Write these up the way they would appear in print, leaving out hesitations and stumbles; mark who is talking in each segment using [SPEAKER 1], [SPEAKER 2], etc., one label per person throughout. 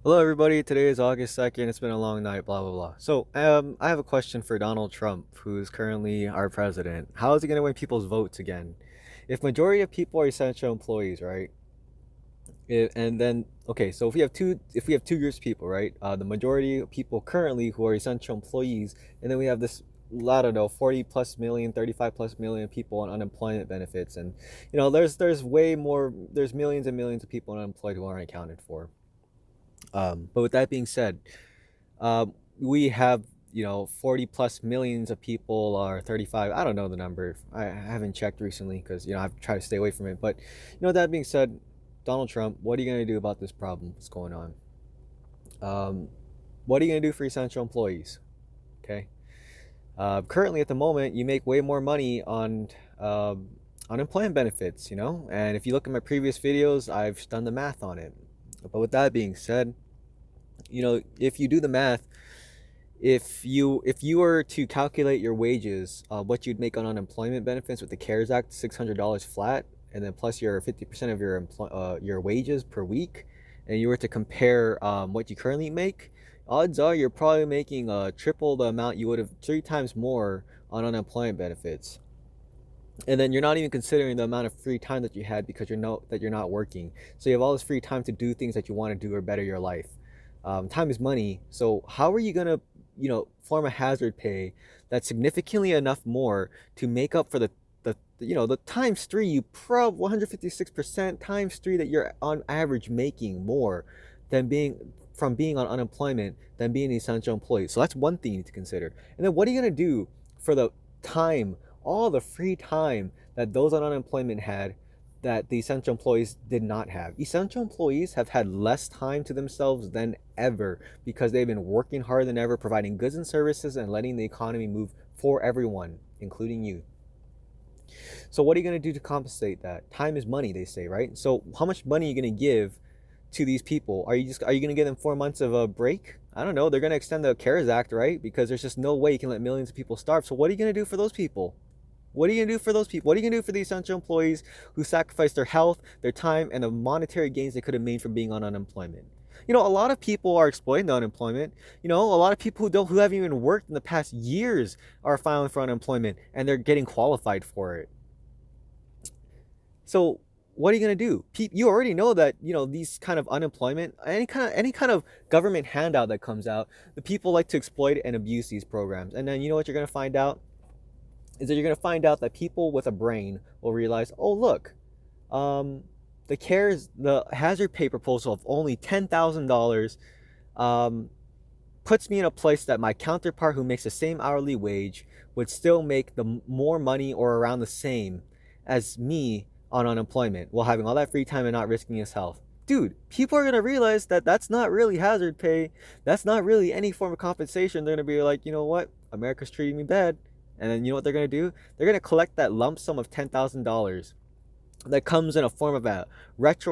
[SPEAKER 1] Hello, everybody. Today is August 2nd. It's been a long night, blah, blah, blah. I have a question for Donald Trump, who's currently our president. How is he going to win people's votes again? If majority of people are essential employees, right? And then, okay, so if we have two groups of people, right? The majority of people currently who are essential employees, and then we have this, I don't know, 40 plus million, 35 plus million people on unemployment benefits. And, there's way more, there's millions and millions of people unemployed who aren't accounted for. But with that being said, we have 40 plus millions of people, or 35, I don't know the number, I haven't checked recently because I've tried to stay away from it. But that being said, Donald Trump, what are you going to do about this problem that's going on? um, what are you going to do for essential employees? Okay. Currently at the moment you make way more money on unemployment benefits, and if you look at my previous videos, I've done the math on it. But with that being said, if you do the math, if you were to calculate your wages, what you'd make on unemployment benefits with the CARES Act, $600 flat, and then plus your 50% of your wages per week, and you were to compare what you currently make, odds are you're probably making triple the amount you would have, three times more on unemployment benefits. And then you're not even considering the amount of free time that you had because you're not working. So you have all this free time to do things that you want to do or better your life. Time is money. So how are you gonna, form a hazard pay that's significantly enough more to make up for the times three, you prob 156% times three that you're on average making more than being on unemployment than being an essential employee. So that's one thing you need to consider. And then what are you gonna do for the time, all the free time that those on unemployment had that the essential employees did not have? Essential employees have had less time to themselves than ever because they've been working harder than ever, providing goods and services and letting the economy move for everyone, including you. So what are you going to do to compensate that? Time is money, they say, right? So how much money are you going to give to these people? Are you going to give them 4 months of a break? I don't know. They're going to extend the CARES Act, right? Because there's just no way you can let millions of people starve. So what are you going to do for those people? What are you gonna do for those people? What are you gonna do for the essential employees who sacrificed their health, their time, and the monetary gains they could have made from being on unemployment? A lot of people are exploiting the unemployment. A lot of people who haven't even worked in the past years are filing for unemployment and they're getting qualified for it. So what are you gonna do? You already know that these kind of unemployment, any kind of government handout that comes out, the people like to exploit and abuse these programs. And then you know what you're gonna find out is that you're going to find out that people with a brain will realize, oh look, um, the hazard pay proposal of only $10,000 um, puts me in a place that my counterpart who makes the same hourly wage would still make the more money or around the same as me on unemployment while having all that free time and not risking his health. Dude, people are going to realize that that's not really hazard pay. That's not really any form of compensation. They're going to be like, you know what? America's treating me bad. And then you know what they're going to do? They're going to collect that lump sum of $10,000 that comes in a form of a that's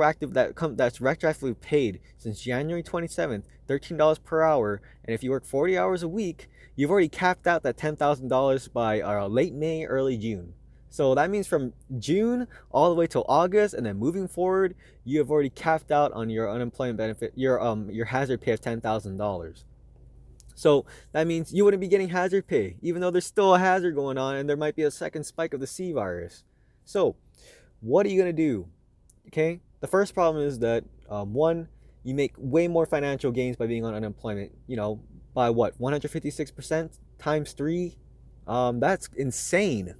[SPEAKER 1] retroactively paid since January 27th, $13 per hour. And if you work 40 hours a week, you've already capped out that $10,000 by late May, early June. So that means from June all the way till August, and then moving forward, you have already capped out on your unemployment benefit, your hazard pay of $10,000. So that means you wouldn't be getting hazard pay, even though there's still a hazard going on and there might be a second spike of the C virus. So, what are you going to do? Okay, the first problem is that one, you make way more financial gains by being on unemployment. By what, 156% times three? That's insane.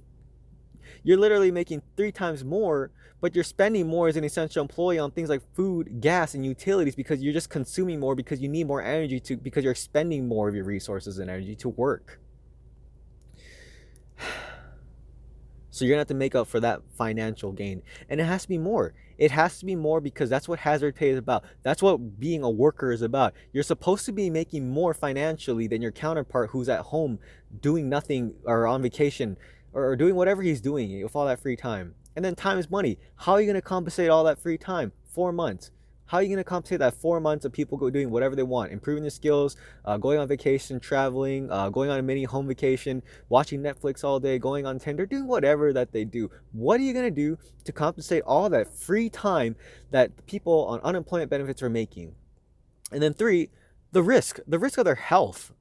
[SPEAKER 1] You're literally making three times more, but you're spending more as an essential employee on things like food, gas, and utilities because you're just consuming more because you need more energy because you're spending more of your resources and energy to work. So you're gonna have to make up for that financial gain. And it has to be more. It has to be more because that's what hazard pay is about. That's what being a worker is about. You're supposed to be making more financially than your counterpart who's at home doing nothing or on vacation or doing whatever he's doing with all that free time. And then time is money. How are you going to compensate all that free time? 4 months. How are you going to compensate that 4 months of people doing whatever they want, improving their skills, going on vacation, traveling, going on a mini home vacation, watching Netflix all day, going on Tinder, doing whatever that they do? What are you going to do to compensate all that free time that people on unemployment benefits are making? And then three, the risk of their health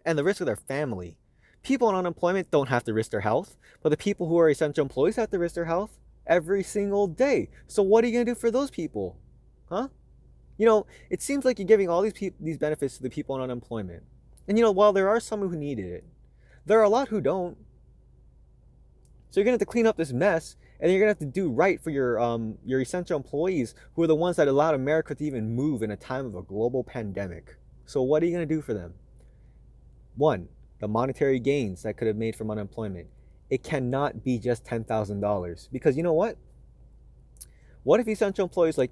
[SPEAKER 1] and the risk of their family. People on unemployment don't have to risk their health, but the people who are essential employees have to risk their health every single day. So what are you going to do for those people? Huh? It seems like you're giving all these benefits to the people on unemployment. And while there are some who needed it, there are a lot who don't. So you're gonna have to clean up this mess, and you're gonna have to do right for your essential employees, who are the ones that allowed America to even move in a time of a global pandemic. So what are you gonna do for them? One, the monetary gains that could have made from unemployment. It cannot be just $10,000, because you know what? What if essential employees like,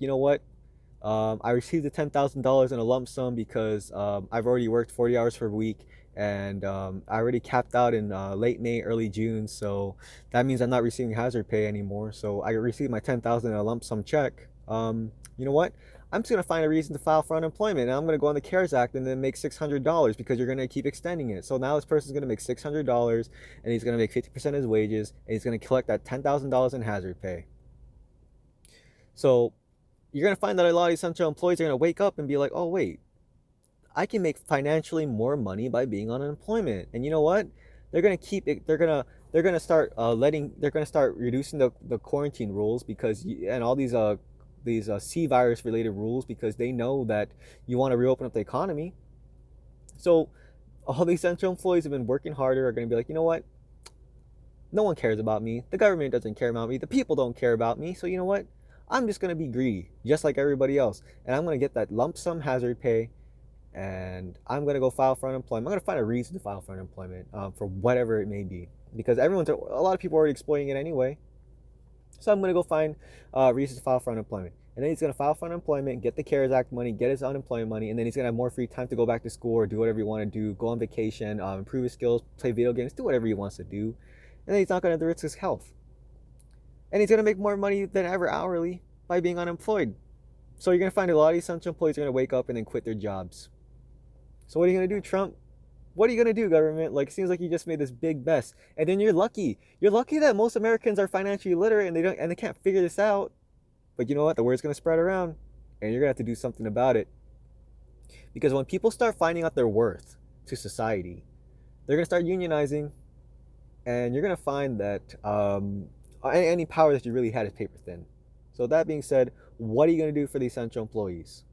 [SPEAKER 1] I received the $10,000 in a lump sum because I've already worked 40 hours per week, and I already capped out in late May, early June. So that means I'm not receiving hazard pay anymore. So I received my 10,000 in a lump sum check. You know what? I'm just gonna find a reason to file for unemployment, and I'm gonna go on the CARES Act and then make $600 because you're gonna keep extending it. So now this person's gonna make $600, and he's gonna make 50% of his wages, and he's gonna collect that $10,000 in hazard pay. So you're going to find that a lot of essential employees are going to wake up and be like, oh, wait, I can make financially more money by being on unemployment. And you know what? They're going to keep it, they're going to start they're going to start reducing the quarantine rules, and all these C virus related rules, because they know that you want to reopen up the economy. So all the essential employees have been working harder are going to be like, you know what? No one cares about me. The government doesn't care about me. The people don't care about me. So you know what? I'm just going to be greedy, just like everybody else. And I'm going to get that lump sum hazard pay, and I'm going to go file for unemployment. I'm going to find a reason to file for unemployment, for whatever it may be. Because a lot of people are already exploiting it anyway. So I'm going to go find reasons to file for unemployment. And then he's going to file for unemployment, get the CARES Act money, get his unemployment money, and then he's going to have more free time to go back to school or do whatever you want to do, go on vacation, improve his skills, play video games, do whatever he wants to do. And then he's not going to risk his health. And he's going to make more money than ever hourly by being unemployed. So you're going to find a lot of essential employees are going to wake up and then quit their jobs. So what are you going to do, Trump? What are you going to do, government? Like, it seems like you just made this big mess. And then you're lucky. You're lucky that most Americans are financially literate, and they can't figure this out. But you know what? The word's going to spread around, and you're going to have to do something about it. Because when people start finding out their worth to society, they're going to start unionizing, and you're going to find that any power that you really had is paper thin. So that being said, what are you going to do for the essential employees?